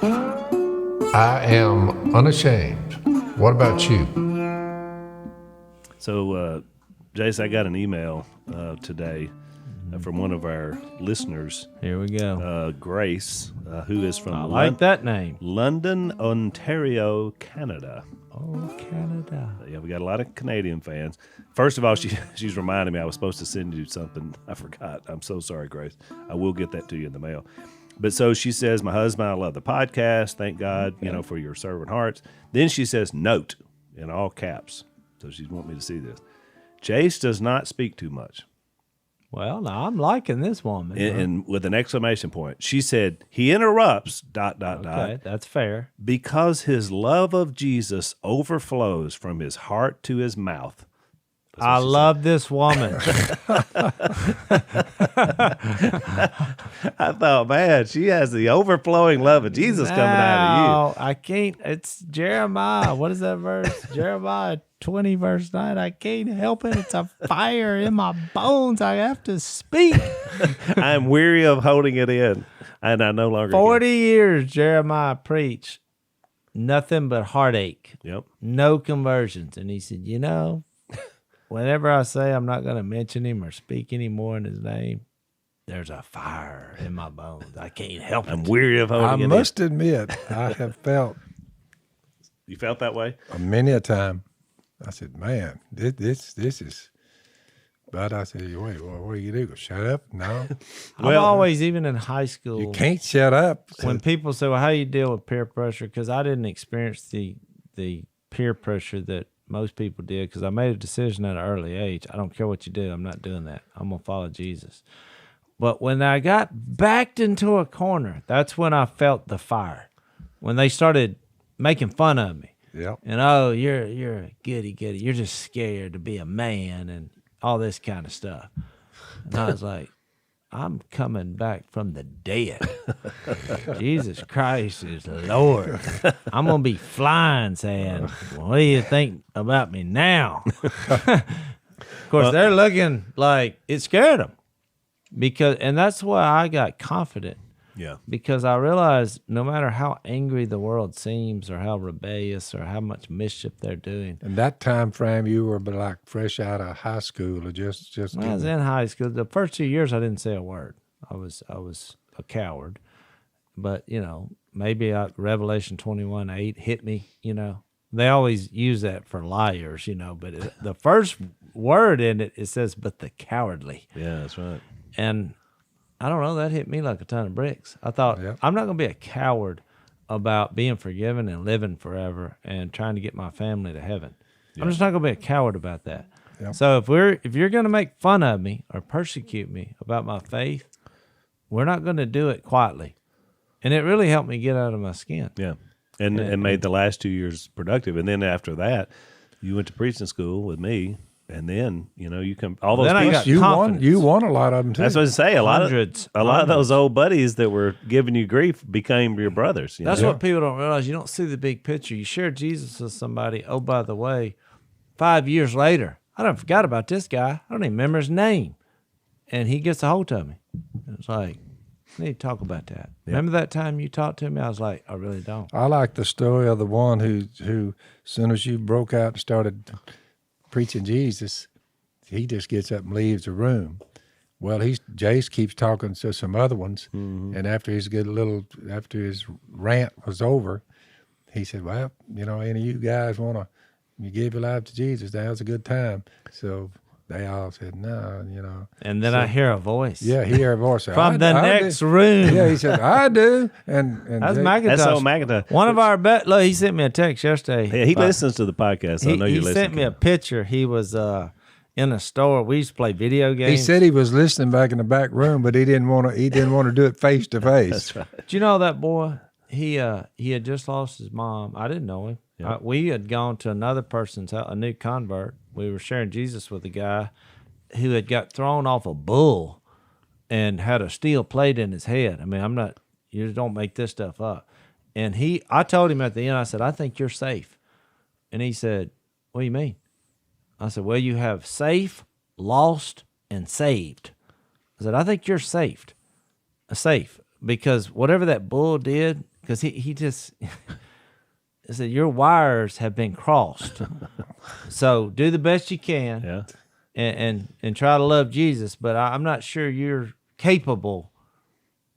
I am unashamed. What about you? So, Jase, I got an email today from one of our listeners. Here we go. Grace, who is from I like that name. London, Ontario, Canada. Oh, Canada. Yeah, we got a lot of Canadian fans. First of all, she's reminding me I was supposed to send you something. I forgot. I'm so sorry, Grace. I will get that to you in the mail. But so she says, my husband, I love the podcast. Thank God, for your servant hearts. Then she says, note, in all caps. So she's wanting me to see this. Jase does not speak too much. Well, now I'm liking this woman. And with an exclamation point. She said, he interrupts, ... Okay, that's fair. because his love of Jesus overflows from his heart to his mouth. I love this woman. I thought, man, she has the overflowing love of Jesus coming out of I can't. It's Jeremiah. What is that verse? Jeremiah 20, verse 9. I can't help it. It's a fire in my bones. I have to speak. you. I am weary of holding it in, and I no longer 40 years Jeremiah preached. Nothing but heartache. Yep. No conversions. And he said, whenever I say I'm not going to mention him or speak anymore in his name, there's a fire in my bones. I can't help it. I'm weary of holding it in. I must admit, I have felt You felt that way? many a time. I said, man, this is. But I said, wait, what do you do? Shut up? No. I've always, even in high school, You can't shut up. when people say, well, how you deal with peer pressure? Because I didn't experience the peer pressure that most people did, because I made a decision at an early age. I don't care what you do. I'm not doing that. I'm going to follow Jesus. But when I got backed into a corner, that's when I felt the fire. When they started making fun of me. Yep. And, oh, you're a goody. You're just scared to be a man and all this kind of stuff. And I was like, I'm coming back from the dead. Jesus Christ is Lord. I'm going to be flying saying, well, what do you think about me now? Of course, they're looking like it scared them. And that's why I got confident. Yeah. Because I realized no matter how angry the world seems or how rebellious or how much mischief they're doing. In that time frame, you were like fresh out of high school or just. When I was in high school, the first 2 years I didn't say a word. I was a coward. But, maybe Revelation 21:8 hit me, They always use that for liars, but the first word in it says, but the cowardly. Yeah, that's right. And I don't know, that hit me like a ton of bricks. I thought, I'm not going to be a coward about being forgiven and living forever and trying to get my family to heaven. Yeah. I'm just not going to be a coward about that. Yeah. So if you're going to make fun of me or persecute me about my faith, we're not going to do it quietly. And it really helped me get out of my skin. Yeah. And made the last 2 years productive. And then after that, you went to preaching school with me. And then, you come, all those people. You won a lot of them too. That's what I say. A lot Hundreds. of those old buddies that were giving you grief became your brothers. That's what people don't realize. You don't see the big picture. You share Jesus with somebody. Oh, by the way, 5 years later, I done forgot about this guy. I don't even remember his name. And he gets a hold of me. It's like, I need to talk about that. Yeah. Remember that time you talked to me? I was like, I really don't. I like the story of the one who as soon as you broke out and started preaching Jesus, he just gets up and leaves the room. Well, Jase keeps talking to some other ones, and after his rant was over, he said, "Well, any of you guys you give your life to Jesus? Now's a good time." So they all said, "No, And then I hear a voice. Yeah, he heard a voice from the next room. Yeah, he said, "I do." And that's McIntosh. That's old McIntosh. One of our look, he sent me a text yesterday. Yeah, he listens to the podcast. So I know you listen. He sent me a picture. He was in a store. We used to play video games. He said he was listening back in the back room, but he didn't want to do it face to face. That's right. Do you know that boy? He had just lost his mom. I didn't know him. Yep. We had gone to another person's house, a new convert. We were sharing Jesus with a guy who had got thrown off a bull and had a steel plate in his head. I mean, you just don't make this stuff up. And I told him at the end, I said, I think you're safe. And he said, what do you mean? I said, well, you have safe, lost, and saved. I said, I think you're safe. Because whatever that bull did because he just said, your wires have been crossed. So do the best you can. Yeah. And try to love Jesus, but I'm not sure you're capable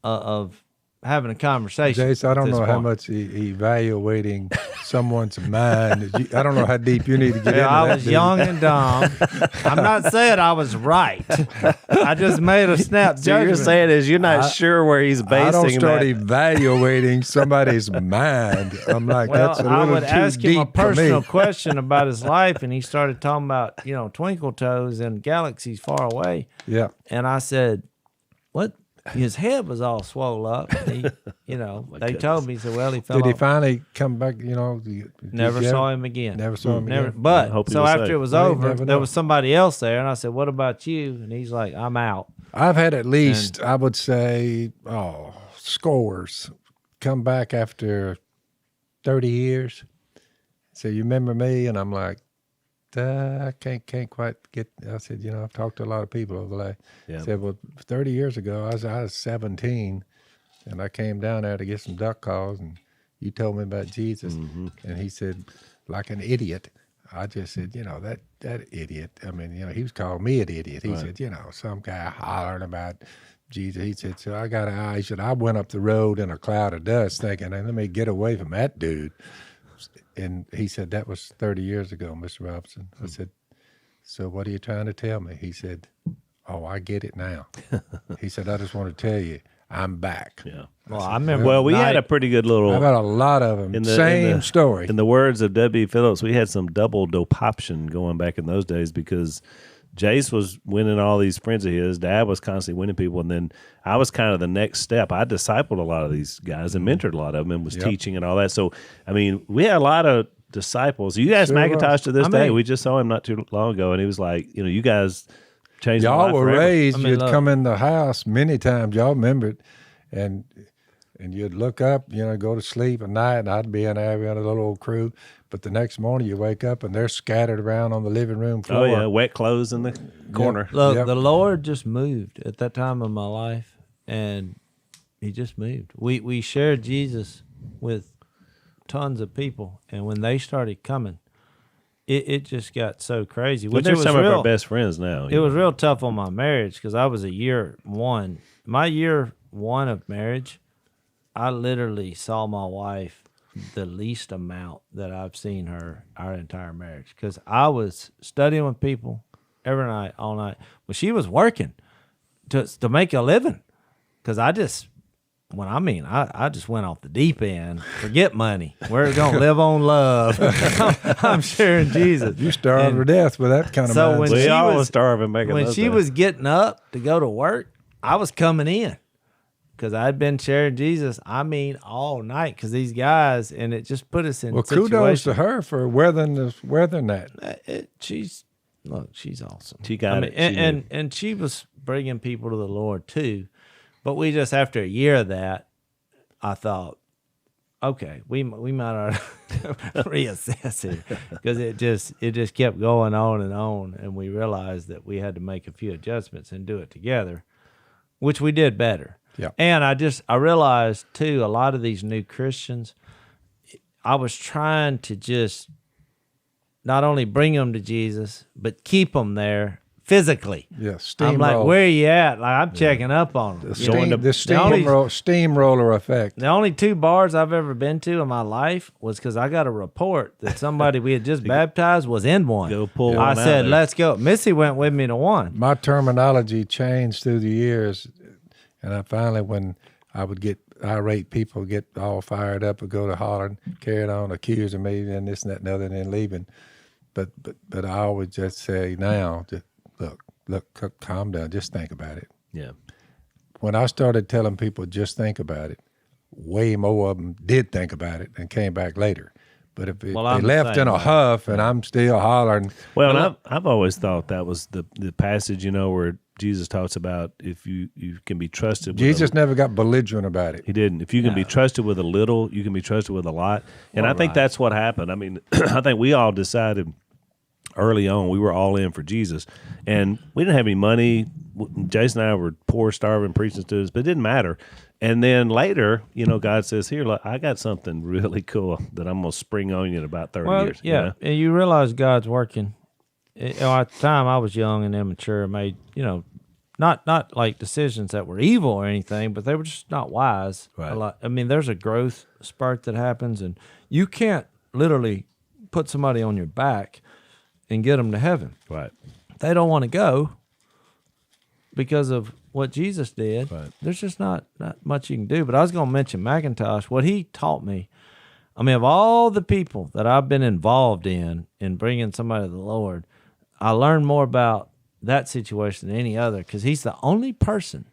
of having a conversation. Jase, I don't at this know how point. much evaluating someone's mind. I don't know how deep you need to get into I that, was dude. young and dumb. I'm not saying I was right. I just made a snap So judgment. you're saying is you're not sure where he's basing I don't start that. evaluating somebody's mind. I'm like, Well, that's a I little would too ask him a deep for personal me. question about his life, and he started talking about, twinkle toes and galaxies far away. Yeah. And I said, what? His head was all swole up. He, they told me, he said, well, he fell Did he off. finally come back? Never saw him again. Never saw him Never. again. I hope But he so was after safe. it was Well, you over, never there know. was somebody else there, and I said, "What about you?" And he's like, "I'm out." I've had at least, I would say, scores come back after 30 years. So you remember me? And I'm like, I can't quite get. I said, I've talked to a lot of people over the last. Yeah. I said, well, 30 years ago, I was 17, and I came down there to get some duck calls, and you told me about Jesus, and he said, like an idiot. I just said, that idiot. I mean, he was calling me an idiot. He said, some guy hollering about Jesus. He said, so I got an eye. He said, I went up the road in a cloud of dust thinking, let me get away from that dude. And he said, that was 30 years ago, Mr. Robertson. I said, so what are you trying to tell me? He said, oh, I get it now. He said, I just want to tell you, I'm back. Yeah. Well, I remember. Well, we had a pretty good little. I've had a lot of them. Same story. In the words of W. Phillips, we had some double dopoption going back in those days because Jase was winning all these friends of his. Dad was constantly winning people. And then I was kind of the next step. I discipled a lot of these guys and mentored a lot of them and was teaching and all that. So, I mean, we had a lot of disciples. You guys, Sure McIntosh, was. to this I day, mean- we just saw him not too long ago. And he was like, you guys changed my Y'all life were forever. raised. I mean, You'd look. come in the house many times. Y'all remember it, and you'd look up. Go to sleep at night, and I'd be in there with a little old crew. But the next morning, you wake up, and they're scattered around on the living room floor. Oh, yeah, wet clothes in the corner. Look, Yep. the Lord just moved at that time of my life, and he just moved. We shared Jesus with tons of people, and when they started coming, it just got so crazy. But Which they're it was some real, of our best friends now. It was real tough on my marriage because I was a year one. My year one of marriage, I literally saw my wife the least amount that I've seen her our entire marriage because I was studying with people every night, all night. Well, she was working to make a living because I just went off the deep end. Forget money. We're going to live on love. I'm sharing Jesus. You starved to death with that kind of So mindset. when We she all was- was starving back in When those she days. was getting up to go to work, I was coming in because I'd been sharing Jesus, all night because these guys, and it just put us in Well, kudos situations. to her for weathering that. She's awesome. She got it. She And she was bringing people to the Lord too. But we just, after a year of that, I thought, okay, we might ought to reassess it because it just kept going on, and we realized that we had to make a few adjustments and do it together, which we did better. Yeah. And I realized too, a lot of these new Christians, I was trying to just not only bring them to Jesus, but keep them there physically. Yeah, I'm steamroll. like, where are you at? Like, I'm checking up on them. The steamroller effect. The only 2 bars I've ever been to in my life was because I got a report that somebody we had just baptized was in one. Go pull I one out said, there. let's go. Missy went with me to one. My terminology changed through the years, and I finally, when I would get irate people, get all fired up, would go to hollering, carry it on, accusing me, and this and that and the other, and then leaving. But I always just say now, just, look, calm down, just think about it. Yeah. When I started telling people just think about it, way more of them did think about it and came back later. But if they I'm the left same in a way. huff and I'm still hollering, Well, and I've always thought that was the passage, where Jesus talks about if you can be trusted. Jesus never got belligerent about it. He didn't. If you can be trusted with a little, you can be trusted with a lot. And I think that's what happened. I mean, I think we all decided early on, we were all in for Jesus, and we didn't have any money. Jason and I were poor, starving, preaching students, but it didn't matter. And then later, God says, "Here, look, I got something really cool that I'm gonna spring on you in about 30 years." Yeah, and you realize God's working. At the time, I was young and immature, made not like decisions that were evil or anything, but they were just not wise. Right. I mean, there's a growth spurt that happens, and you can't literally put somebody on your back and get them to heaven. Right. They don't want to go because of what Jesus did. Right. There's just not much you can do. But I was going to mention McIntosh. What he taught me, I mean, of all the people that I've been involved in bringing somebody to the Lord, I learned more about that situation than any other, because he's the only person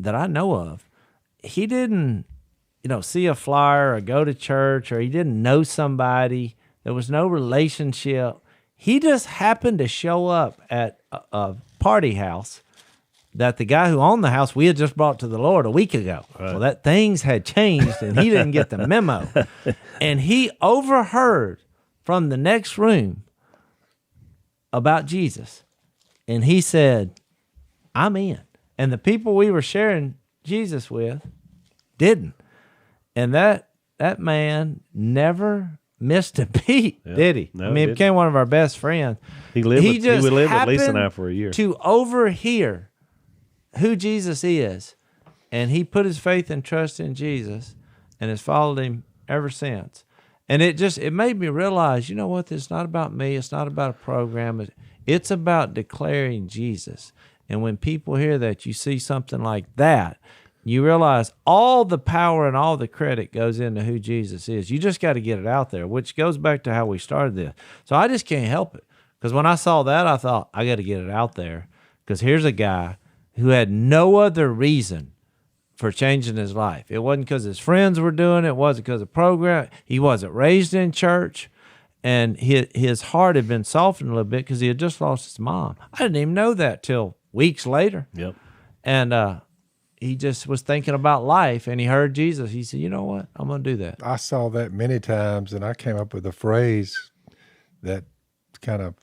that I know of. He didn't, see a flyer or go to church, or he didn't know somebody. There was no relationship. He just happened to show up at a party house that the guy who owned the house we had just brought to the Lord a week ago. Right. Well, that things had changed, and he didn't get the memo. And he overheard from the next room about Jesus. And he said, "I'm in." And the people we were sharing Jesus with didn't. And that man never missed a beat, did he? No, he became one of our best friends. He would live with Lisa and I for a year. To overhear who Jesus is, and he put his faith and trust in Jesus and has followed him ever since. And it made me realize, what? It's not about me. It's not about a program. It's about declaring Jesus. And when people hear that, you see something like that, you realize all the power and all the credit goes into who Jesus is. You just got to get it out there, which goes back to how we started this. So I just can't help it. Because when I saw that, I thought, I got to get it out there. Because here's a guy who had no other reason for changing his life. It wasn't because his friends were doing it. It wasn't because of program. He wasn't raised in church. And his heart had been softened a little bit because he had just lost his mom. I didn't even know that till weeks later. Yep. And he just was thinking about life, and he heard Jesus. He said, "You know what? I'm going to do that." I saw that many times, and I came up with a phrase that kind of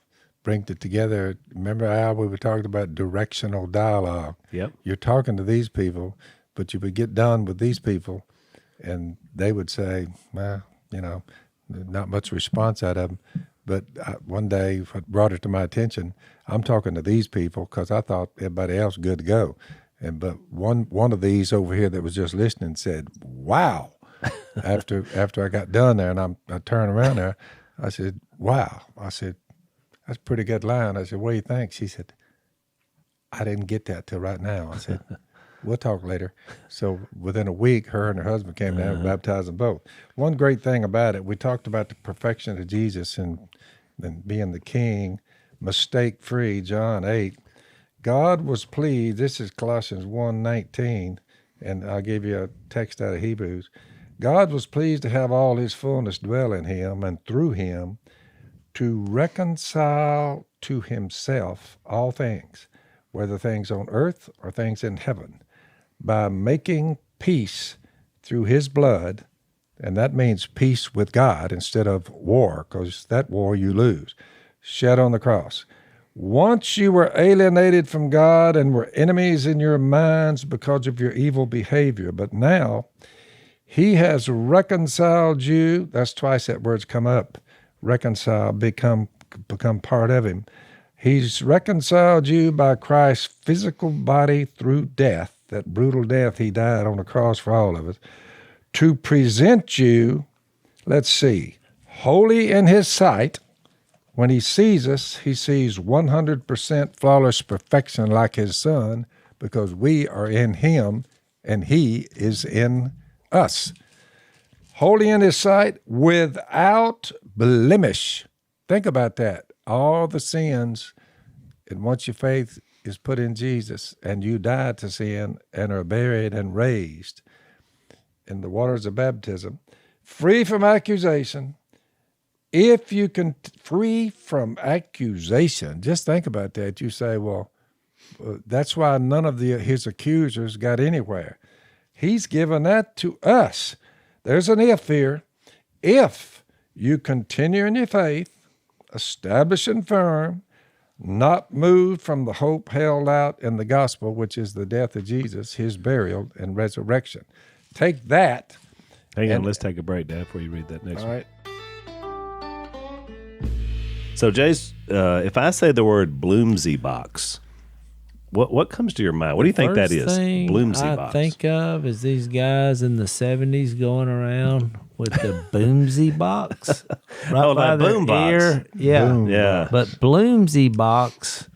brings it together. Remember, Al, we were talking about directional dialogue. Yep. You're talking to these people, but you would get done with these people, and they would say, well, not much response out of them. But one day, what brought it to my attention, I'm talking to these people because I thought everybody else good to go. But one of these over here that was just listening said, "Wow." after I got done there, and I turned around there, I said, "Wow." I said, "That's a pretty good line." I said, "What do you think?" She said, "I didn't get that till right now." I said, "We'll talk later." So within a week, her and her husband came down and baptized them both. One great thing about it, we talked about the perfection of Jesus and being the king, mistake-free, John 8. God was pleased, this is Colossians 1:19, and I'll give you a text out of Hebrews. God was pleased to have all his fullness dwell in him, and through him to reconcile to himself all things, whether things on earth or things in heaven, by making peace through his blood, and that means peace with God instead of war, because that war you lose, shed on the cross. Once you were alienated from God and were enemies in your minds because of your evil behavior, but now he has reconciled you. That's twice that word's come up. Reconcile, become part of him. He's reconciled you by Christ's physical body through death, that brutal death he died on the cross for all of us, to present you, holy in his sight. When he sees us, he sees 100% flawless perfection like his son, because we are in him and he is in us. Holy in his sight, without blemish. Think about that. All the sins, and once your faith is put in Jesus and you die to sin and are buried and raised in the waters of baptism, free from accusation. If you can free from accusation, just think about that. You say, well, that's why none of his accusers got anywhere. He's given that to us. There's an if here. If you continue in your faith established and firm, not moved from the hope held out in the gospel, which is the death of Jesus, his burial and resurrection. Take that. Hang on, let's take a break, Dad, before you read that next All one. right. So, Jase, if I say the word Bloomsy box, what comes to your mind? What do you think that is? Bloomsy box. I think of is these guys in the 70s going around with the Boomsy box. Right by like boom box. ear. Yeah. Boom Yeah. But Bloomsy box,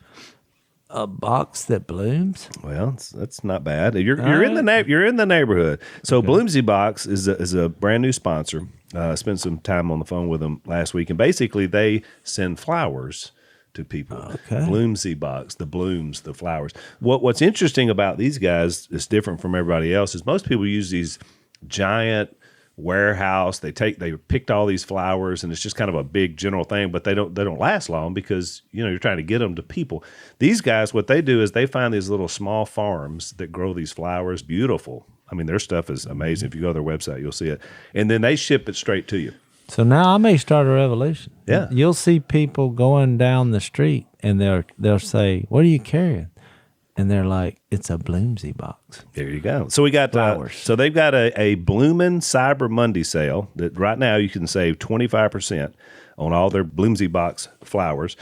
a box that blooms? Well, that's not bad. You're in the neighborhood. So Bloomsy Box is a brand new sponsor. Spent some time on the phone with them last week, and basically they send flowers to people. Okay. Bloomsy Box, the blooms, the flowers. What's interesting about these guys is different from everybody else is most people use these giant warehouse. They picked all these flowers, and it's just kind of a big general thing, but they don't last long because you're trying to get them to people. These guys, what they do is they find these little small farms that grow these flowers, beautiful. I mean, their stuff is amazing. If you go to their website, you'll see it, and then they ship it straight to you. So now I may start a revolution. Yeah. You'll see people going down the street and they'll say, "What are you carrying?" And they're like, "It's a Bloomsy box." There you go. So we got Flowers. so they've got a Bloomin' Cyber Monday sale that right now you can save 25% on all their Bloomsy box flowers.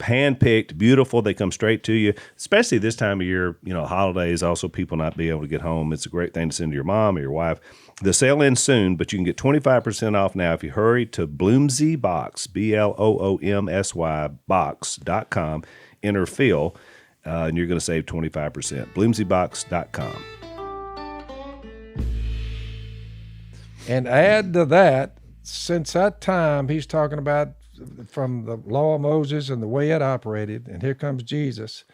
Hand-picked, beautiful. They come straight to you, especially this time of year, holidays, also people not being able to get home. It's a great thing to send to your mom or your wife. The sale ends soon, but you can get 25% off now if you hurry to Bloomsy Box, BLOOMSY box.com, enter Phil, and you're going to save 25%. BloomsyBox.com. And add to that, since that time, he's talking about from the law of Moses and the way it operated, and here comes Jesus,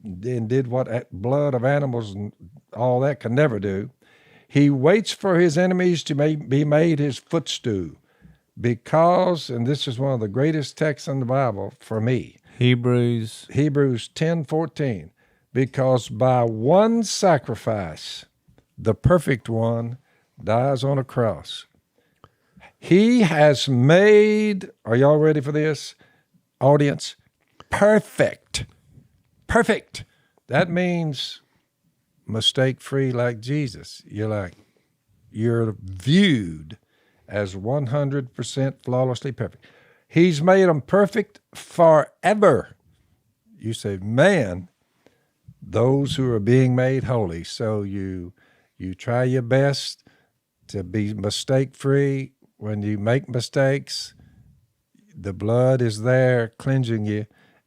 and did what blood of animals and all that can never do. He waits for his enemies to be made his footstool because, and this is one of the greatest texts in the Bible for me, Hebrews 10:14, because by one sacrifice, the perfect one dies on a cross. He has made, are y'all ready for this, audience? Perfect. Perfect. That means mistake-free like Jesus. You're viewed as 100% flawlessly perfect. He's made them perfect forever. You say, man, those who are being made holy. So you try your best to be mistake-free. When you make mistakes, the blood is there cleansing you,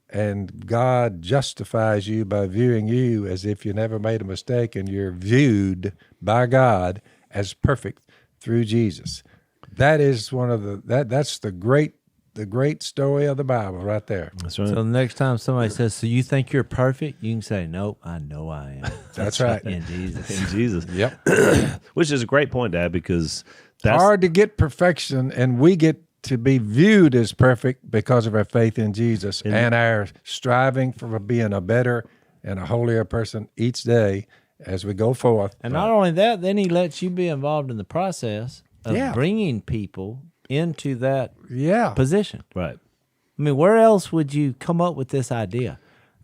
and God justifies you by viewing you as if you never made a mistake, and you're viewed by God as perfect through Jesus. That is that's the great story of the Bible right there. That's right. So the next time somebody says, "So you think you're perfect?" you can say, "Nope, I know I am." That's right. In Jesus. In Jesus. Yep. Which is a great point, Dad, because that's hard to get perfection, and we get to be viewed as perfect because of our faith in Jesus and our striving for being a better and a holier person each day as we go forth. And not only that, then he lets you be involved in the process of bringing people into that position. right. I mean, where else would you come up with this idea?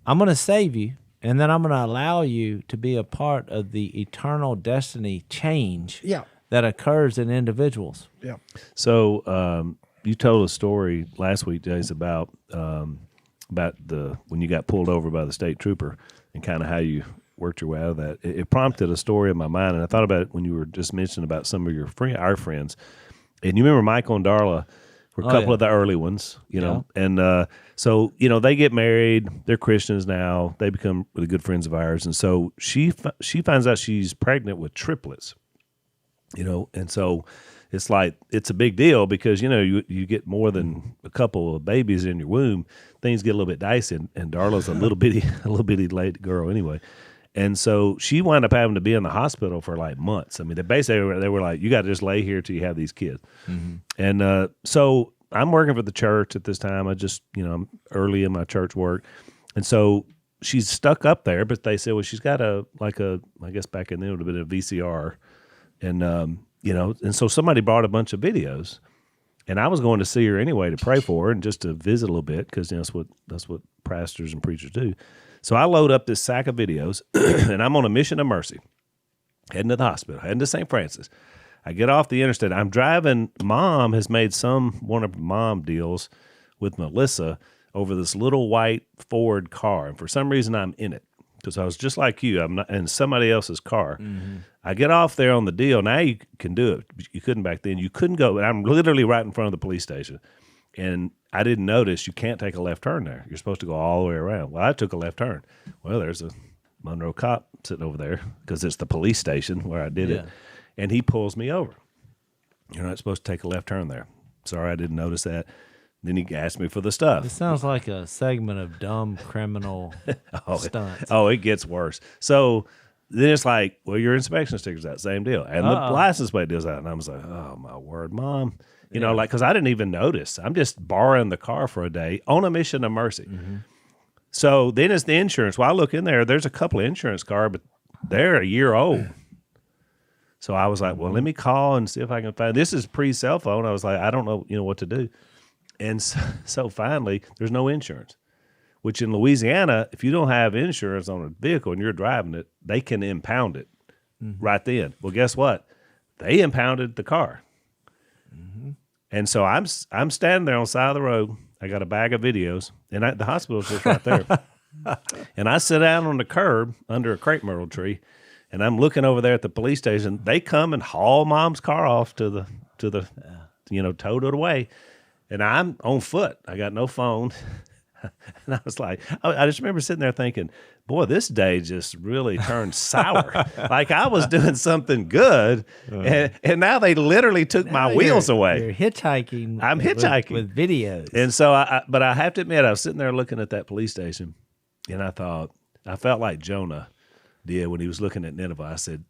I'm going to save you, and then I'm going to allow you to be a part of the eternal destiny change that occurs in individuals. Yeah. So you told a story last week, Jase, about when you got pulled over by the state trooper and kind of how you worked your way out of that. It prompted a story in my mind, and I thought about it when you were just mentioning about some of our friends. And you remember Michael and Darla were a couple of the early ones, and so they get married. They're Christians now. They become really good friends of ours, and so she finds out she's pregnant with triplets. And so it's like it's a big deal because you get more than a couple of babies in your womb, things get a little bit dicey. And Darla's a little bitty late girl anyway, and so she wound up having to be in the hospital for like months. I mean, they were like, you got to just lay here till you have these kids. Mm-hmm. And so I'm working for the church at this time. I just I'm early in my church work, and so she's stuck up there. But they said, well, she's got I guess back in then it would have been a VCR. And, and so somebody brought a bunch of videos And I was going to see her anyway to pray for her and just to visit a little bit because that's what pastors and preachers do. So I load up this sack of videos, and I'm on a mission of mercy, heading to the hospital, heading to St. Francis. I get off the interstate. I'm driving. Mom has made one of her mom deals with Melissa over this little white Ford car, and for some reason I'm in it because I was just like you. I'm not in somebody else's car. Mm-hmm. I get off there on the deal. Now you can do it. You couldn't back then. You couldn't go. I'm literally right in front of the police station, and I didn't notice you can't take a left turn there. You're supposed to go all the way around. Well, I took a left turn. Well, there's a Monroe cop sitting over there because it's the police station where I did it, and he pulls me over. You're not supposed to take a left turn there. Sorry, I didn't notice that. Then he asked me for the stuff. It sounds like a segment of dumb criminal stunts. It gets worse. So then it's like, well, your inspection sticker's out. Same deal. And the license plate deal's out. And I was like, oh, my word, Mom. You know, like, because I didn't even notice. I'm just borrowing the car for a day on a mission of mercy. Mm-hmm. So then it's the insurance. Well, I look in there. There's a couple of insurance cars, but they're a year old. So I was like, well, let me call and see if I can find. This is pre-cell phone. I was like, I don't know, what to do. And so finally, there's no insurance, which in Louisiana, if you don't have insurance on a vehicle and you're driving it, they can impound it right then. Well, guess what? They impounded the car. Mm-hmm. And so I'm standing there on the side of the road. I got a bag of videos, and the hospital's just right there. And I sit down on the curb under a crepe myrtle tree, and I'm looking over there at the police station. They come and haul Mom's car off to the towed it away. And I'm on foot. I got no phone. And I was like, I just remember sitting there thinking, boy, this day just really turned sour. Like I was doing something good, and now they literally took my wheels away. You're hitchhiking. I'm hitchhiking. With videos. And so, but I have to admit, I was sitting there looking at that police station, and I felt like Jonah did when he was looking at Nineveh. I said,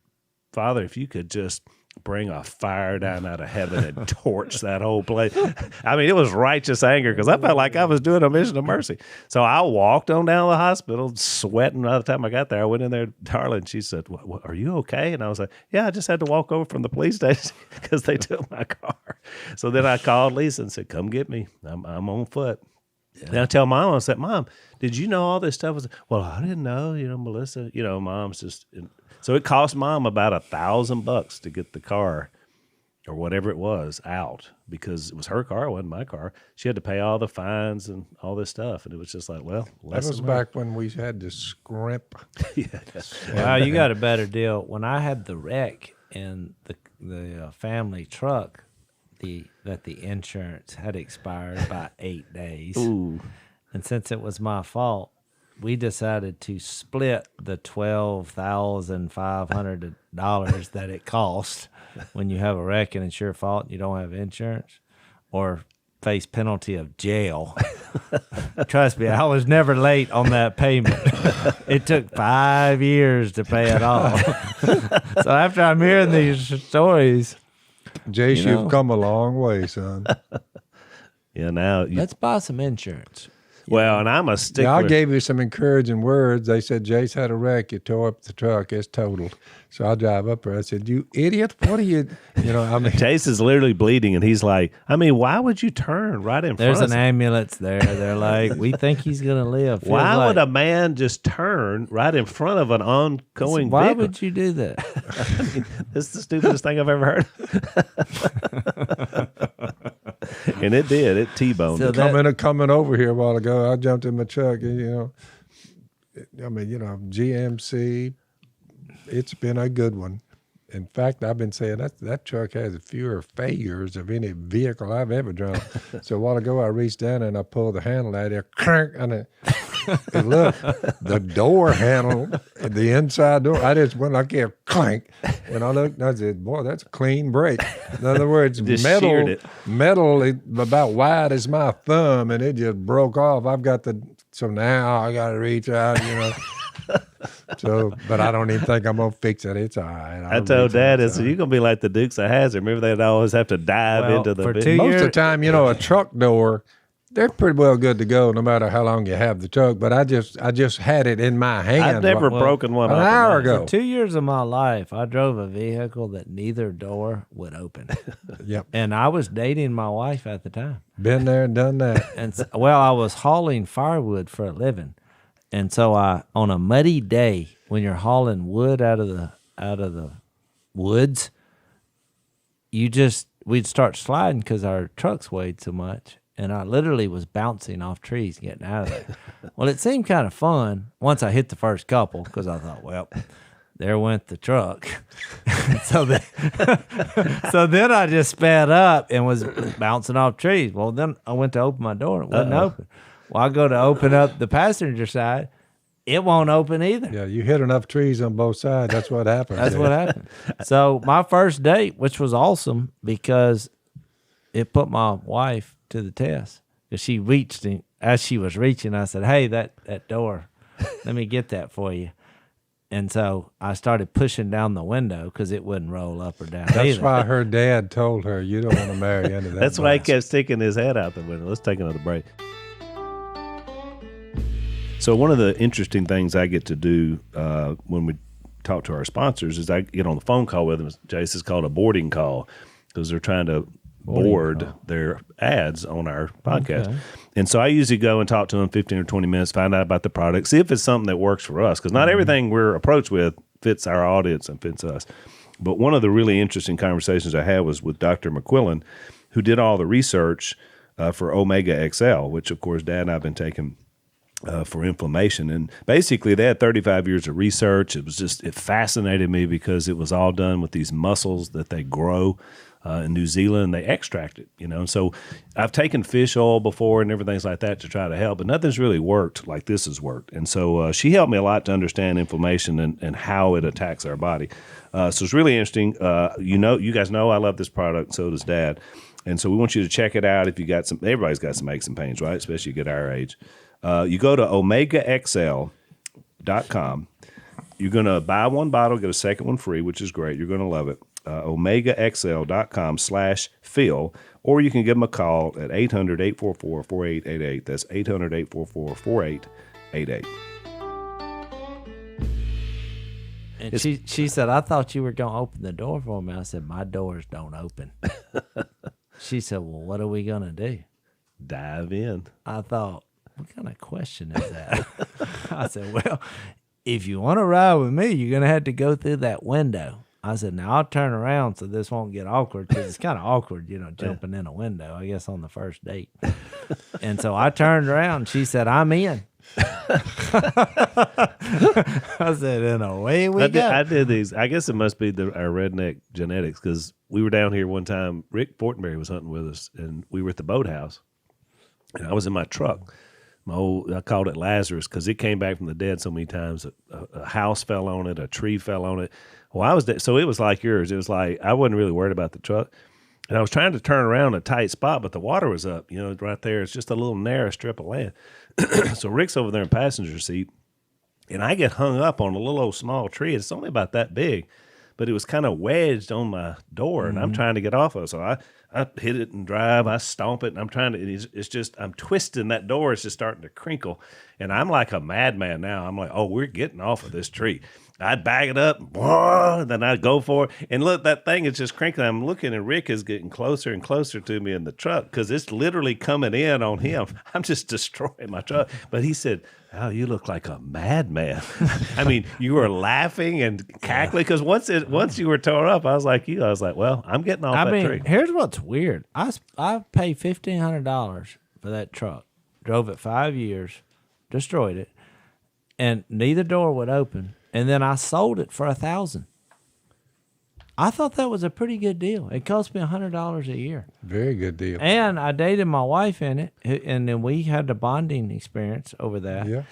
Father, if you could just bring a fire down out of heaven and torch that whole place. I mean, it was righteous anger because I felt like I was doing a mission of mercy. So I walked on down to the hospital, sweating. By the time I got there, I went in there, Darla, she said, what, are you okay? And I was like, yeah, I just had to walk over from the police station because they took my car. So then I called Lisa and said, come get me. I'm on foot. Yeah. Then I tell Mom, I said, Mom, did you know all this stuff? Was well, I didn't know, Melissa, Mom's just... So it cost Mom about $1,000 to get the car or whatever it was out because it was her car, it wasn't my car. She had to pay all the fines and all this stuff. And it was just like, well, that was back when we had to scrimp. Yeah. Wow, you got a better deal. When I had the wreck in the family truck, that the insurance had expired by 8 days. Ooh. And since it was my fault, we decided to split the $12,500 that it cost when you have a wreck and it's your fault and you don't have insurance, or face penalty of jail. Trust me, I was never late on that payment. It took 5 years to pay it off. So after I'm hearing these stories, Jase, you've come a long way, son. Yeah, now let's buy some insurance. Well, and I'm a stickler. Yeah, I gave you some encouraging words. They said, Jase had a wreck. You tore up the truck. It's totaled. So I drive up there. I said, you idiot. What are you, Jase is literally bleeding, and he's like, why would you turn right in front of There's an ambulance there. They're like, we think he's going to live. Why would a man just turn right in front of an ongoing Why vehicle? would you do that? This is the stupidest thing I've ever heard. And it did. It T-boned. So coming over here a while ago, I jumped in my truck, GMC, it's been a good one. In fact, I've been saying that truck has fewer failures of any vehicle I've ever driven. So a while ago, I reached down and I pulled the handle out there, and look, the door handle, the inside door, I just went like a clank. And I looked and I said, boy, that's a clean break. In other words, metal about wide as my thumb, and it just broke off. So now I got to reach out, So, but I don't even think I'm going to fix it. It's all right. I told Dad, you're going to be like the Dukes of Hazzard. Remember, they'd always have to dive into the... Most of the time, a truck door, They're pretty well good to go, no matter how long you have the truck. But I just had it in my hand. I've never broken one an off hour of mine. ago. For 2 years of my life, I drove a vehicle that neither door would open. Yep, And I was dating my wife at the time. been there and done that. And so, well, I was hauling firewood for a living. And so on a muddy day, when you're hauling wood out of the woods, we'd start sliding because our trucks weighed so much. And I literally was bouncing off trees getting out of there. Well, it seemed kind of fun once I hit the first couple because I thought, well, there went the truck. so then I just sped up and was bouncing off trees. Well, then I went to open my door and it wouldn't open. Well, I go to open up the passenger side. It won't open either. Yeah, you hit enough trees on both sides. That's what happened. That's what happened. So my first date, which was awesome because it put my wife to the test. Because she reached, and as she was reaching, I said, hey, that door, let me get that for you. And so I started pushing down the window because it wouldn't roll up or down. That's why her dad told her, you don't want to marry into that. That's why he box." kept sticking his head out the window. Let's take another break. So one of the interesting things I get to do when we talk to our sponsors is I get on the phone call with them. Jase is called a boarding call because they're trying to board their ads on our podcast. Okay. And so I usually go and talk to them 15 or 20 minutes, find out about the product, see if it's something that works for us because not everything we're approached with fits our audience and fits us. But one of the really interesting conversations I had was with Dr. McQuillan, who did all the research for Omega XL, which, of course, Dad and I have been taking for inflammation. And basically, they had 35 years of research. It fascinated me because it was all done with these mussels that they grow in New Zealand. They extract it, And so I've taken fish oil before and everything like that to try to help, but nothing's really worked like this has worked. And so she helped me a lot to understand inflammation and how it attacks our body. So it's really interesting. You guys know I love this product, so does Dad. And so we want you to check it out if you got everybody's got some aches and pains, right? Especially at our age. You go to omegaxl.com. You're going to buy one bottle, get a second one free, which is great. You're going to love it. omegaxl.com/Phil, or you can give them a call at 800-844-4888. That's 800-844-4888. And she said, I thought you were going to open the door for me. I said, my doors don't open. She said, well, what are we going to do? Dive in. I thought, what kind of question is that? I said, well, if you want to ride with me, you're going to have to go through that window. I said, now I'll turn around so this won't get awkward because it's kind of awkward, jumping in a window, I guess, on the first date. And so I turned around and she said, I'm in. I said, and away we go. I did these. I guess it must be our redneck genetics because we were down here one time. Rick Fortenberry was hunting with us, and we were at the boathouse. And I was in my truck. I called it Lazarus because it came back from the dead so many times. A house fell on it, a tree fell on it. Well, I was dead. So it was like yours. It was like I wasn't really worried about the truck. And I was trying to turn around a tight spot, but the water was up, right there. It's just a little narrow strip of land. So Rick's over there in passenger seat, and I get hung up on a little old small tree. It's only about that big, but it was kind of wedged on my door, and I'm trying to get off of it. So I hit it and drive. I stomp it, and I'm trying to. It's just I'm twisting that door. It's just starting to crinkle, and I'm like a madman now. I'm like, oh, we're getting off of this tree. I'd bag it up, and then I'd go for it. And look, that thing is just crinkling. I'm looking, and Rick is getting closer and closer to me in the truck because it's literally coming in on him. I'm just destroying my truck. But he said, oh, you look like a madman. I mean, you were laughing and cackling because once you were torn up, I was like you. I was like, well, I'm getting off that tree. Here's what's weird. I paid $1,500 for that truck. Drove it 5 years, destroyed it, and neither door would open. And then I sold it for $1,000. I thought that was a pretty good deal. It cost me $100 a year. Very good deal. And I dated my wife in it, and then we had a bonding experience over that. Yeah.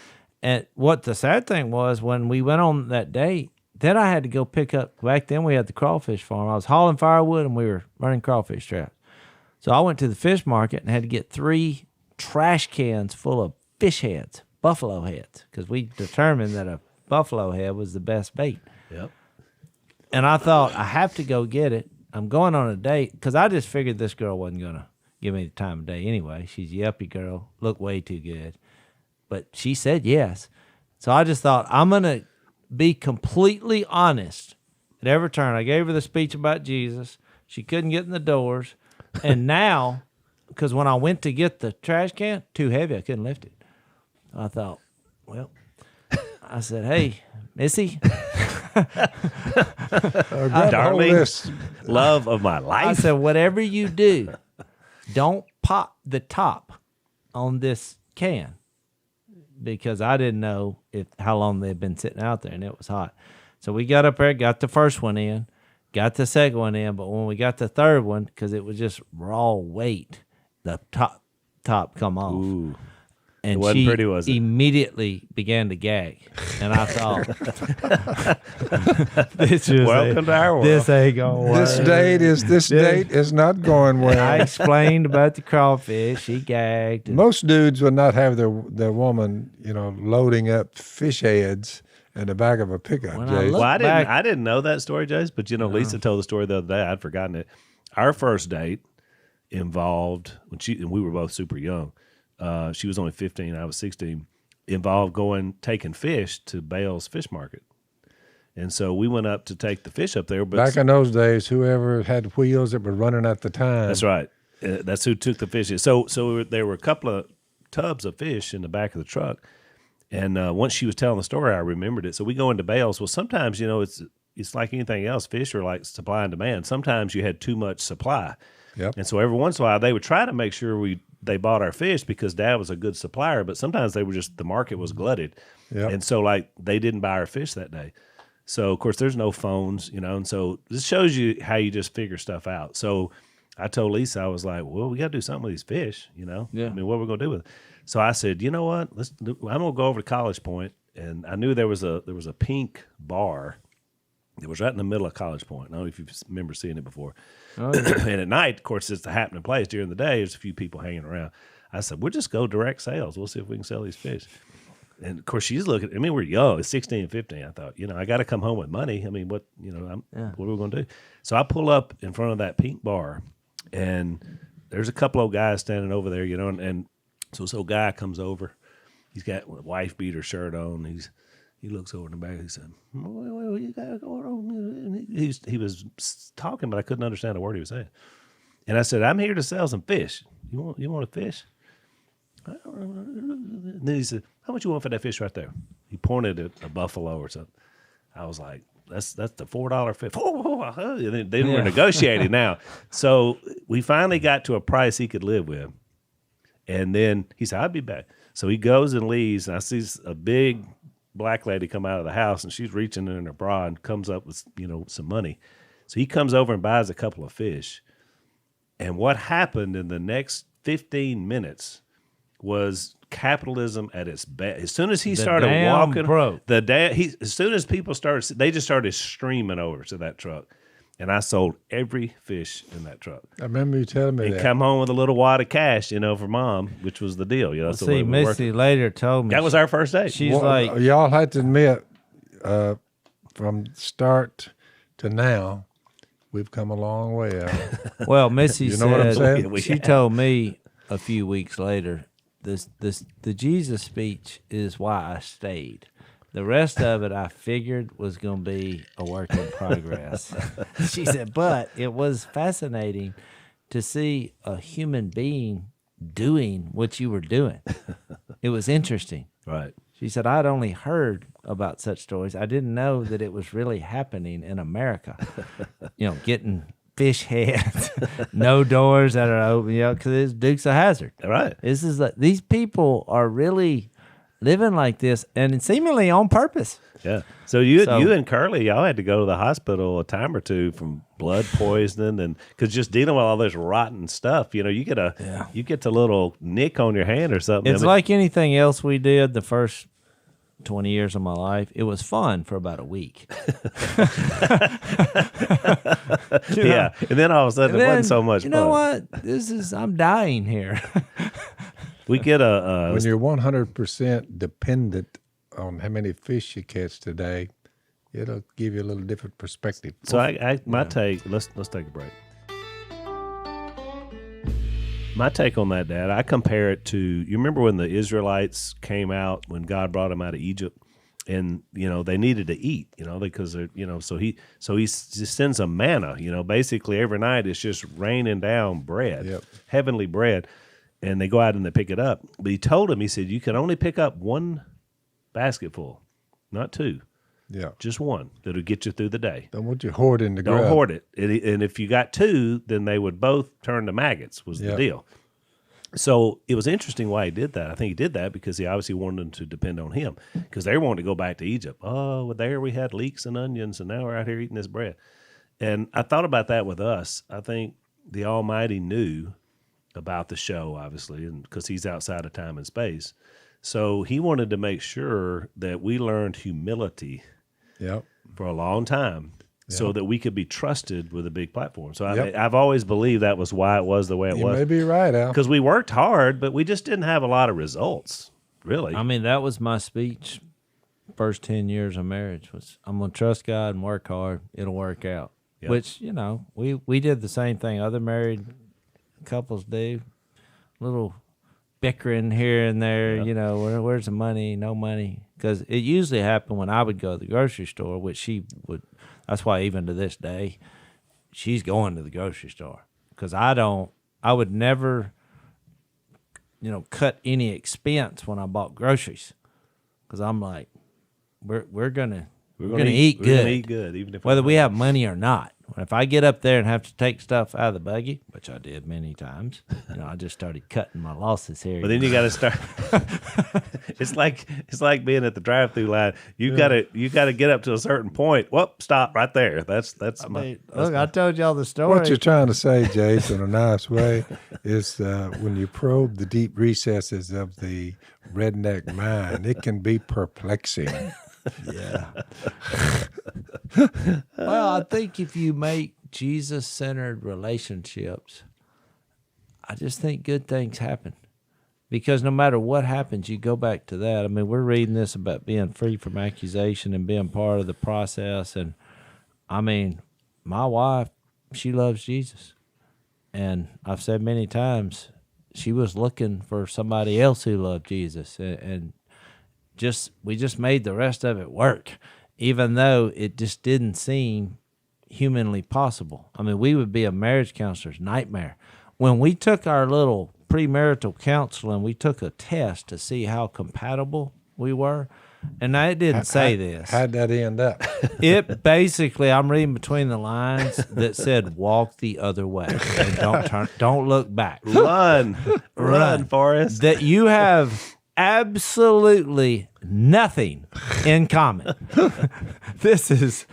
And what the sad thing was, when we went on that date, then I had to go pick up. Back then we had the crawfish farm. I was hauling firewood, and we were running crawfish traps. So I went to the fish market and had to get 3 trash cans full of fish heads, buffalo heads, because we determined that a buffalo head was the best bait. Yep. And I thought, I have to go get it. I'm going on a date because I just figured this girl wasn't going to give me the time of day anyway. She's a yuppie girl, look way too good. But she said yes. So I just thought, I'm going to be completely honest at every turn. I gave her the speech about Jesus. She couldn't get in the doors. And now, because when I went to get the trash can, too heavy, I couldn't lift it. I thought, well, I said, hey, Missy. Darling, love of my life. I said, whatever you do, don't pop the top on this can. Because I didn't know how long they'd been sitting out there, and it was hot. So we got up there, got the first one in, got the second one in, but when we got the third one, because it was just raw weight, the top come off. Ooh. And it wasn't she pretty, was it? Immediately began to gag. And I thought, welcome to our world. This ain't going well. This date is not going well. I explained about the crawfish. She gagged. Most dudes would not have their woman, loading up fish heads in the back of a pickup. When Jase. I Well, back- I didn't know that story, Jase, but Lisa told the story the other day. I'd forgotten it. Our first date involved and we were both super young. She was only 15, I was 16. Involved taking fish to Bale's Fish Market, and so we went up to take the fish up there. But Back in those days, whoever had wheels that were running at the time. that's right. That's who took the fish. So there were a couple of tubs of fish in the back of the truck, and once she was telling the story, I remembered it. So we go into Bale's. Well, sometimes it's like anything else. Fish are like supply and demand. Sometimes you had too much supply. Yep. And so every once in a while, they would try to make sure they bought our fish because Dad was a good supplier, but sometimes the market was glutted. Yep. And so they didn't buy our fish that day. So of course there's no phones, and so this shows you how you just figure stuff out. So I told Lisa, I was like, well, we got to do something with these fish, Yeah. I mean, what are we going to do with it? So I said, you know what, I'm going to go over to College Point. And I knew there was a pink bar. It was right in the middle of College Point. I don't know if you remember seeing it before. Oh, yeah. And at night, of course, it's the happening place. During the day, there's a few people hanging around. I said, we'll just go direct sales. We'll see if we can sell these fish. And, of course, she's looking. I mean, we're young. It's 16 and 15. I thought, I got to come home with money. I mean, what are we going to do? So I pull up in front of that pink bar, and there's a couple of guys standing over there, and so this old guy comes over. He's got a wife beater shirt on. He looks over in the back. He said, what you got going on? He was talking, but I couldn't understand a word he was saying. And I said, I'm here to sell some fish. You want a fish? And then he said, how much you want for that fish right there? He pointed at a buffalo or something. I was like, that's the $4 fish. And they were negotiating now. So we finally got to a price he could live with. And then he said, I'll be back. So he goes and leaves, and I see a big black lady come out of the house, and she's reaching in her bra and comes up with some money. So he comes over and buys a couple of fish. And what happened in the next 15 minutes was capitalism at its best. As soon as he started walking, as soon as people started, they just started streaming over to that truck. And I sold every fish in that truck. I remember you telling me and that. Come home with a little wad of cash, for Mom, which was the deal. So see, Missy later told me that was our first date. She's like, y'all had to admit, from start to now, we've come a long way out. well, Missy You know what I'm said saying? she told me a few weeks later, the Jesus speech is why I stayed. The rest of it I figured was going to be a work in progress. She said, but it was fascinating to see a human being doing what you were doing. It was interesting. Right. She said, I'd only heard about such stories. I didn't know that it was really happening in America. Getting fish heads, no doors that are open, because it's Dukes of Hazzard. Right. These people are really living like this, and seemingly on purpose. Yeah. So you and Curly, y'all had to go to the hospital a time or two from blood poisoning, and because just dealing with all this rotten stuff, you get a little nick on your hand or something. It's like anything else we did the first 20 years of my life. It was fun for about a week. Yeah. And then all of a sudden it wasn't so much fun. You know what? I'm dying here. We get when you're 100% dependent on how many fish you catch today, it'll give you a little different perspective. So my take. Let's take a break. My take on that, Dad, I compare it to, you remember when the Israelites came out, when God brought them out of Egypt, and they needed to eat, because they're, so he just sends them manna, basically every night it's just raining down bread, heavenly bread, and they go out and they pick it up. But he told them, he said, you can only pick up one basketful, not two. Yeah. Just one that'll get you through the day. Don't want you hoarding the grub. Don't hoard it. And if you got two, then they would both turn to maggots, was the deal. So it was interesting why he did that. I think he did that because he obviously wanted them to depend on him, because they wanted to go back to Egypt. Oh, well, there we had leeks and onions, and now we're out here eating this bread. And I thought about that with us. I think the Almighty knew about the show, obviously, and because he's outside of time and space. So he wanted to make sure that we learned humility for a long time so that we could be trusted with a big platform. So I've always believed that was why it was the way it was. You may be right, Al. Because we worked hard, but we just didn't have a lot of results, really. I mean, that was my speech first 10 years of marriage was, I'm going to trust God and work hard. It'll work out. Yep. Which, we did the same thing other married couples do. Little bickering here and there, where's the money, no money. Because it usually happened when I would go to the grocery store, which she would. That's why even to this day, she's going to the grocery store. Because I would never, cut any expense when I bought groceries. Because I'm like, we're gonna eat good. We're gonna eat good, even if whether we have money or not. If I get up there and have to take stuff out of the buggy, which I did many times, I just started cutting my losses here. But then you got to start. It's like being at the drive-through line. You got to get up to a certain point. Whoop! Stop right there. I told y'all the story. What you're trying to say, Jase, in a nice way, is when you probe the deep recesses of the redneck mind, it can be perplexing. Yeah. Well, I think if you make Jesus-centered relationships, I just think good things happen. Because no matter what happens, you go back to that. I mean, we're reading this about being free from accusation and being part of the process. And, I mean, my wife, she loves Jesus. And I've said many times, she was looking for somebody else who loved Jesus. And we just made the rest of it work, even though it just didn't seem humanly possible. I mean, we would be a marriage counselor's nightmare. When we took our little premarital counseling, we took a test to see how compatible we were, and it didn't say this. How'd that end up? It basically, I'm reading between the lines that said, "Walk the other way and don't look back, run, Forrest." That you have absolutely nothing in common. This is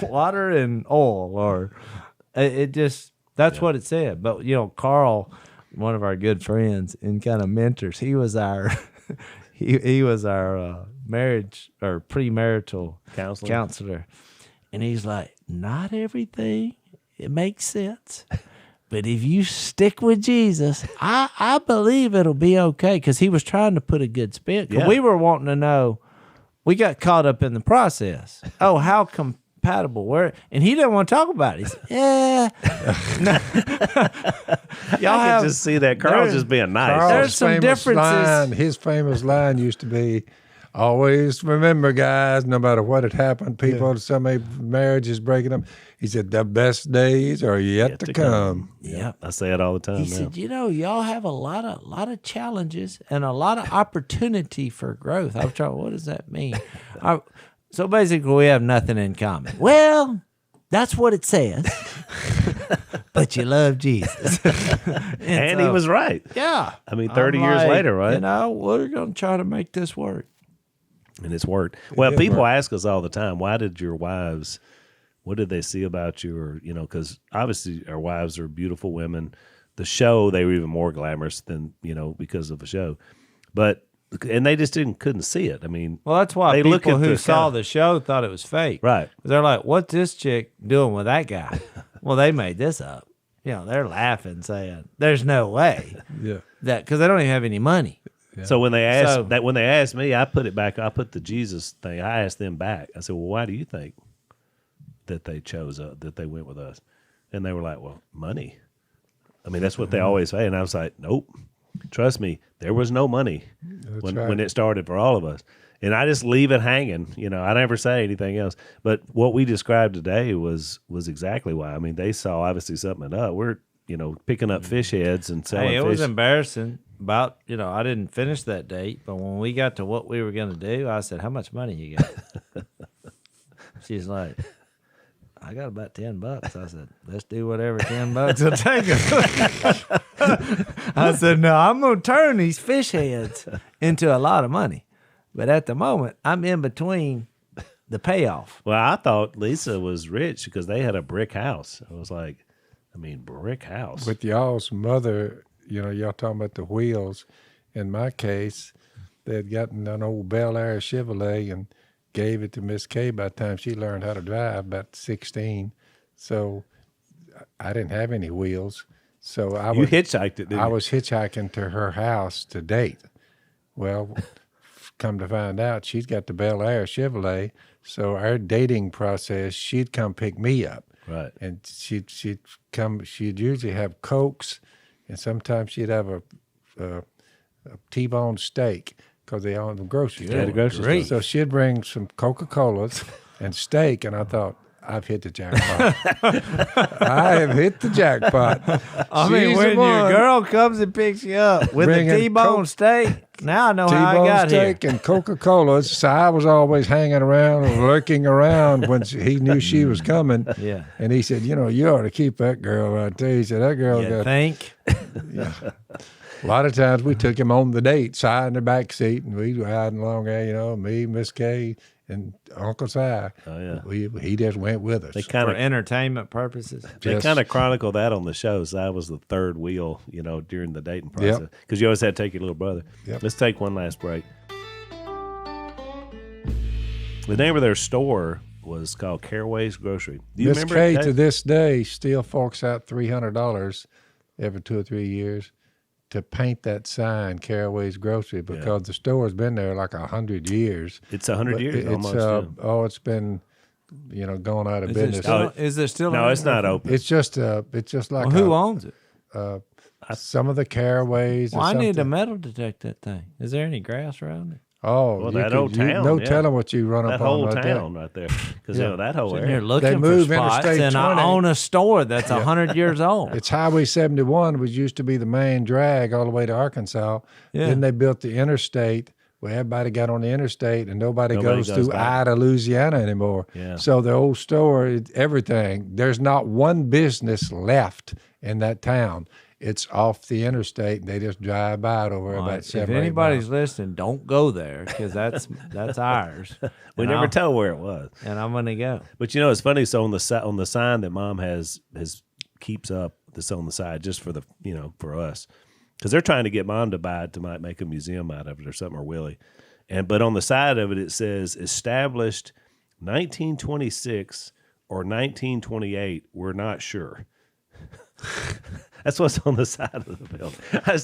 water and oil, or it just, that's what it said. But, Carl, one of our good friends and kind of mentors, he was our, he was our marriage or premarital counselor. And he's like, not everything, it makes sense. But if you stick with Jesus, I believe it'll be okay. Because he was trying to put a good spin. Because we were wanting to know, we got caught up in the process. Oh, how compatible were? And he didn't want to talk about it. He said, yeah. I can just see that. Carl's just being nice. There's some differences. His famous line used to be, always remember, guys, no matter what had happened, somebody marriage is breaking up. He said, the best days are yet to come. Yeah, I say it all the time. He said, y'all have a lot of challenges and a lot of opportunity for growth. I was trying, what does that mean? So basically, we have nothing in common. Well, that's what it says. But you love Jesus. and he was right. Yeah. I mean, 30 years later, right? We're going to try to make this work. And it's worked. Well, people ask us all the time, why did your wives, what did they see about you? Or, because obviously our wives are beautiful women. The show, they were even more glamorous than, because of the show. And they just couldn't see it. I mean, well, that's why people who saw the show thought it was fake. Right. They're like, what's this chick doing with that guy? Well, they made this up. They're laughing, saying, there's no way. Yeah. Because they don't even have any money. Yeah. So when they asked me, I put it back. I put the Jesus thing. I asked them back. I said, "Well, why do you think that they chose that they went with us?" And they were like, "Well, money." I mean, that's what they always say. And I was like, nope. Trust me, there was no money when it started for all of us. And I just leave it hanging. You know, I never say anything else. But what we described today was exactly why. I mean, they saw obviously something up. We're, picking up fish heads and selling fish. Hey, it was embarrassing. I didn't finish that date, but when we got to what we were going to do, I said, how much money you got? She's like, I got about $10. I said, let's do whatever $10 will take us. I said, no, I'm going to turn these fish heads into a lot of money. But at the moment, I'm in between the payoff. Well, I thought Lisa was rich because they had a brick house. I was like, brick house. With y'all's mother, y'all talking about the wheels. In my case, they had gotten an old Bel Air Chevrolet and gave it to Miss Kay by the time she learned how to drive, about 16. So I didn't have any wheels. So you hitchhiked it, didn't you? I was hitchhiking to her house to date. Well, come to find out, she's got the Bel Air Chevrolet. So our dating process, she'd come pick me up. Right. And she'd usually have Cokes, and sometimes she'd have a T-bone steak because they own the grocery store. Yeah, the grocery store. So she'd bring some Coca-Colas and steak, and I thought, I've hit the jackpot. I have hit the jackpot. When your girl comes and picks you up with a T-bone steak, now I know how I got here. T-bone steak and Coca-Colas. So I was always hanging around and lurking around when he knew she was coming. Yeah. And he said, you ought to keep that girl right there. He said, that girl got... think? Yeah. A lot of times we took him on the date, side in the back seat, and we were riding along there, me, Miss Kay, and Uncle Si. Oh, yeah. He just went with us. For entertainment purposes. They kind of chronicle that on the show. So I was the third wheel, during the dating process. Because you always had to take your little brother. Yep. Let's take one last break. The name of their store was called Caraway's Grocery. Do you Miss remember Kay it, to this day still forks out $300 every 2 or 3 years to paint that sign, Caraway's Grocery, because the store's been there like 100 years. It's 100 years almost. It's been, going out of business. Is it still? No, it's not open. It's just like who owns it? Some of the Caraways. Well, I need to metal detect that thing. Is there any grass around it? Oh, well, that old town. No telling what you run that up on right right town right there. Because that whole area. You're looking They move for spots, Interstate and 20. I own a store that's 100 years old. It's Highway 71, which used to be the main drag all the way to Arkansas. Yeah. Then they built the interstate where everybody got on the interstate and nobody goes through Ida, Louisiana anymore. Yeah. So the old store, everything, there's not one business left in that town. It's off the interstate. They just drive by it over about 7 If or 8 anybody's miles. listening, don't go there because that's ours. We never tell where it was. And I'm going to go. But it's funny. So on the sign that Mom keeps up that's on the side just for the for us, because they're trying to get Mom to buy it to might make a museum out of it or something, or Willie, but on the side of it says established 1926 or 1928. We're not sure. That's what's on the side of the building. I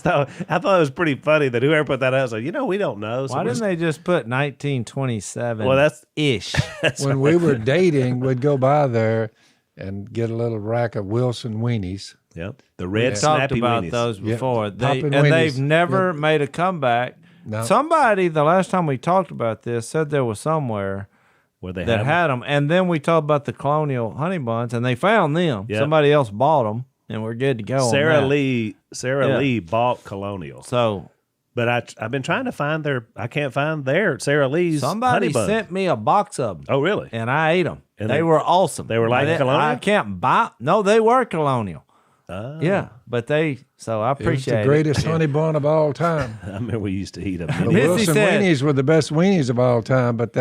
thought it was pretty funny that whoever put that out was like, we don't know. So why didn't they just put 1927? Well, that's ish. When we were dating, we'd go by there and get a little rack of Wilson weenies. Yep, the red We snappy talked about weenies. those before. Yep. They, Poppin' and weenies. they've never made a comeback. No. Somebody, the last time we talked about this, said there was somewhere Where they that had them. And then we talked about the Colonial Honey Buns, and they found them. Yep. Somebody else bought them, and we're good to go. Sarah on that. Lee bought Colonial. So, But I've been trying to find I can't find Sarah Lee's somebody honey bun. sent me a box of them. Oh, really? And I ate them. And they they- were awesome. they were like I Colonial? I can't buy. No, they were Colonial. Oh. Yeah, but so I It was appreciate the greatest honey bun of all time. I remember we used to eat them. The Missy Wilson said- weenies were the best weenies of all time, but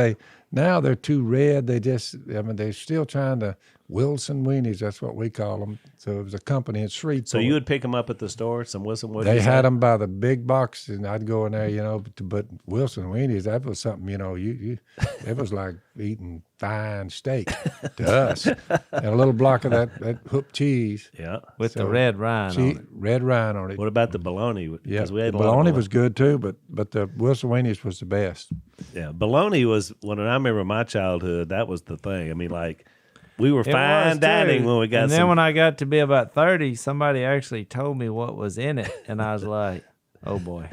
now they're too red. They're still trying to Wilson weenies. That's what we call them. So it was a company in Shreveport. So you would pick them up at the store, some Wilson Wood? They had them by the big box, and I'd go in there, but Wilson weenies, that was something, it was like eating fine steak to us. And a little block of that hoop cheese. Yeah. with the red rind on it. Red rind on it. What about the bologna? Yeah, Because we had the a lot of bologna was good too, but the Wilson weenies was the best. Yeah, bologna was when I remember my childhood. That was the thing. I mean, like We were fine dining when we got And some. then when I got to be about 30, somebody actually told me what was in it, and I was like, "Oh boy."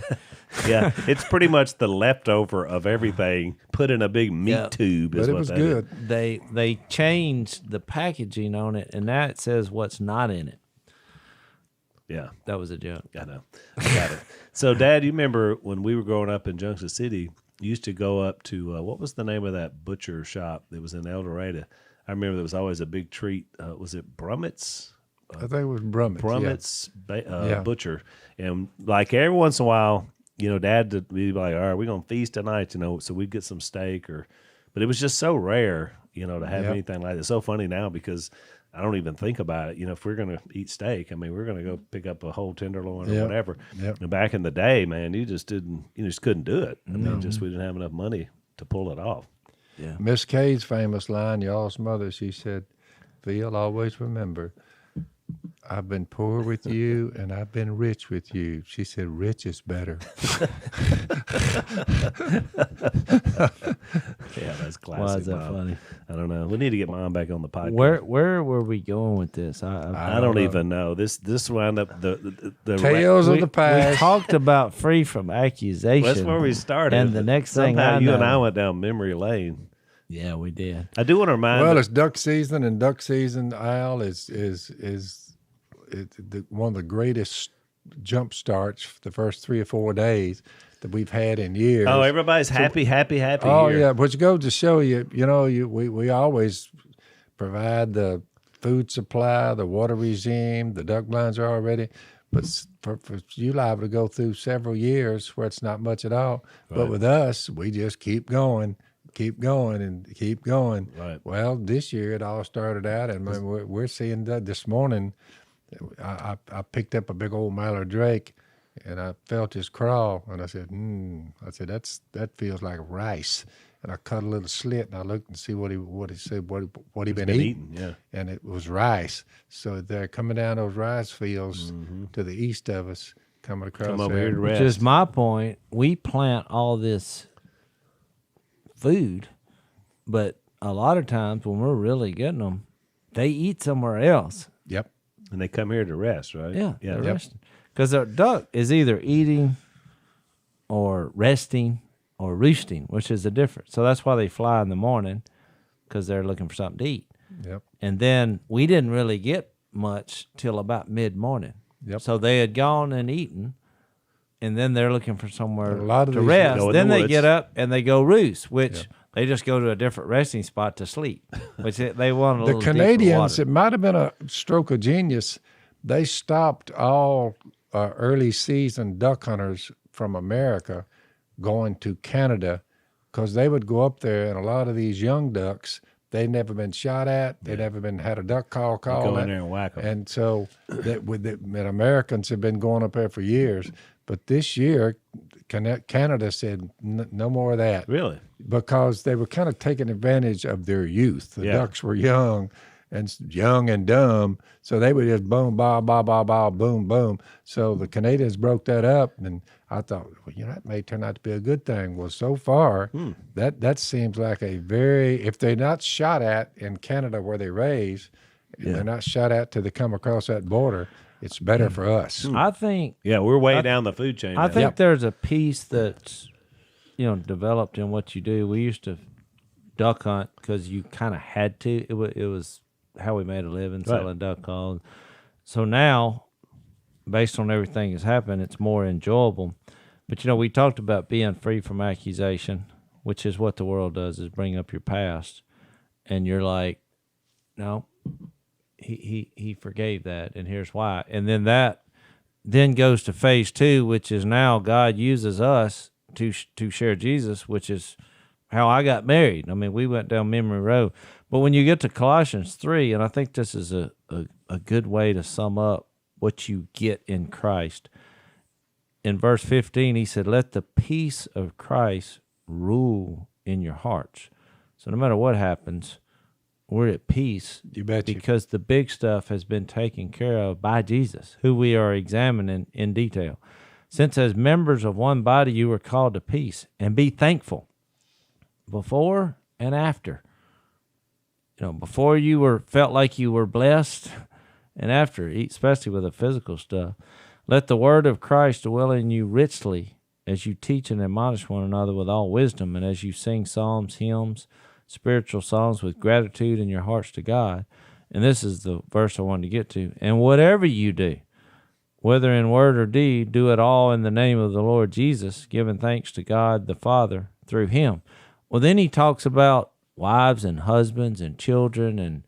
Yeah, it's pretty much the leftover of everything put in a big meat tube. Is But it what was that good. is. They changed the packaging on it, and now it says what's not in it. Yeah, That was a joke. I know. Got it. So, Dad, you remember when we were growing up in Junction City? You used to go up to what was the name of that butcher shop that was in El Dorado? I remember there was always a big treat. Was it Brummett's? I think it was Brummett. Brummett's butcher, and like every once in a while, Dad would be like, "All right, we're gonna feast tonight," so we'd get some steak but it was just so rare, to have anything like that. It's so funny now because I don't even think about it. If we're gonna eat steak, I mean, we're gonna go pick up a whole tenderloin or whatever. Yep. And back in the day, man, you just couldn't do it. I mean, we didn't have enough money to pull it off. Yeah. Miss Kay's famous line, y'all's mother, she said, "Phil, always remember, I've been poor with you and I've been rich with you." She said, "Rich is better." Yeah, that's classic. Why is that Mom. funny? I don't know. We need to get Mom back on the podcast. Where were we going with this? I don't even know. This wound up the Tales of the we past. talked about free from accusation. That's where we started. And the next thing Somehow I you know, and I went down memory lane. yeah, we did. I do want to remind. Well, it's duck season, and duck season, Al, is one of the greatest jump starts the first 3 or 4 days that we've had in years. Oh, everybody's happy. Oh here. yeah, which goes to show you, we always provide the food supply, the water regime, the duck blinds are already, but for you liable to go through several years where it's not much at all. Right. But with us, we just keep going, and keep going. Right. Well, this year it all started out, and we're seeing that this morning. I picked up a big old mallard drake, and I felt his crawl, and I said, that feels like rice. And I cut a little slit, and I looked and see what he said, what he'd been eating. Yeah. And it was rice. So they're coming down those rice fields to the east of us, coming across Come over there. here to Which rest. is my point. We plant all this food, but a lot of times when we're really getting them, they eat somewhere else. Yep. And they come here to rest, right? Yeah, Yeah. they're resting. Because a duck is either eating or resting or roosting, which is the difference. So that's why they fly in the morning, because they're looking for something to eat. Yep. And then we didn't really get much till about mid-morning. Yep. So they had gone and eaten, and then they're looking for somewhere A lot of to these rest. go in Then the they woods. get up and they go roost, which they just go to a different resting spot to sleep, which they want a The little deeper Canadians, water. it might have been a stroke of genius. They stopped all early season duck hunters from America going to Canada because they would go up there, and a lot of these young ducks, they'd never been shot at. They'd never been had a duck call Go in at. there and whack them. And so Americans have been going up there for years. But this year, Canada said no more of that. Really? Because they were kind of taking advantage of their youth. The Yeah. ducks were young and dumb, so they would just boom, ba, ba, ba, ba, boom, boom. So the Canadians broke that up, and I thought, that may turn out to be a good thing. Well, so far, that seems like if they're not shot at in Canada where they raise, and they're not shot at till they come across that border, it's better for us. I think Yeah, we're way down the food chain. I now. think there's a piece that's developed in what you do. We used to duck hunt because you kind of had to. It was how we made a living selling duck calls. So now, based on everything that's happened, it's more enjoyable. But we talked about being free from accusation, which is what the world does, is bring up your past, and you're like, no, he forgave that, and here's why. And then that goes to phase 2, which is now God uses us to share Jesus, which is how I got married. I mean, we went down memory road. But when you get to Colossians 3, and I think this is a good way to sum up what you get in Christ. In verse 15, he said, let the peace of Christ rule in your hearts. So no matter what happens, we're at peace. You betcha. Because the big stuff has been taken care of by Jesus, who we are examining in detail. Since as members of one body you were called to peace, and be thankful before and after. before felt like you were blessed, and after, especially with the physical stuff. Let the word of Christ dwell in you richly, as you teach and admonish one another with all wisdom, and as you sing psalms, hymns, spiritual songs with gratitude in your hearts to God. And this is the verse I wanted to get to. And whatever you do, whether in word or deed, do it all in the name of the Lord Jesus, giving thanks to God the Father through him. Well, then he talks about wives and husbands and children and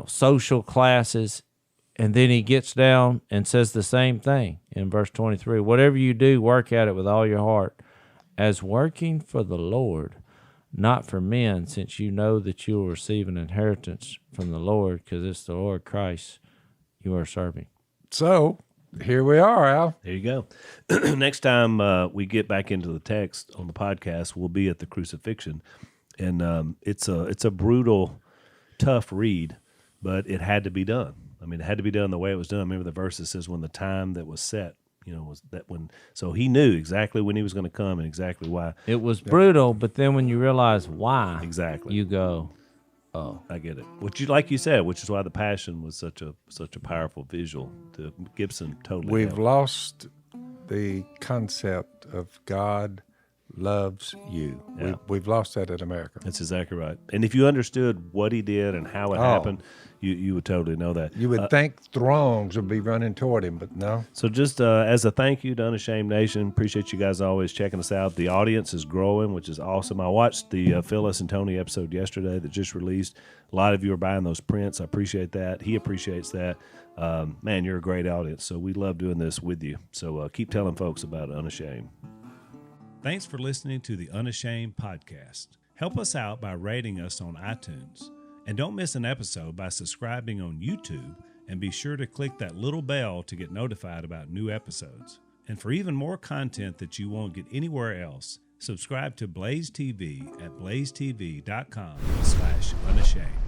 social classes. And then he gets down and says the same thing in verse 23. Whatever you do, work at it with all your heart, as working for the Lord, not for men, since you know that you will receive an inheritance from the Lord, because it's the Lord Christ you are serving. So here we are, Al. There you go. Next time we get back into the text on the podcast, we'll be at the crucifixion. And it's a brutal, tough read, but it had to be done. I mean, it had to be done the way it was done. Remember the verse that says when the time that was set, was that when. So he knew exactly when he was going to come and exactly why. It was brutal, but then when you realize why, exactly, you go, oh, I get it. Like you said, which is why the Passion was such a powerful visual. To Gibson totally. We've lost the concept of God loves you. Yeah. We've lost that in America. That's exactly right. And if you understood what he did and how it happened, you would totally know that. You would think throngs would be running toward him, but no. So just as a thank you to Unashamed Nation, appreciate you guys always checking us out. The audience is growing, which is awesome. I watched the Phyllis and Tony episode yesterday that just released. A lot of you are buying those prints. I appreciate that. He appreciates that. Man, you're a great audience, so we love doing this with you. So keep telling folks about Unashamed. Thanks for listening to the Unashamed podcast. Help us out by rating us on iTunes. And don't miss an episode by subscribing on YouTube, and be sure to click that little bell to get notified about new episodes. And for even more content that you won't get anywhere else, subscribe to Blaze TV at blazetv.com/unashamed.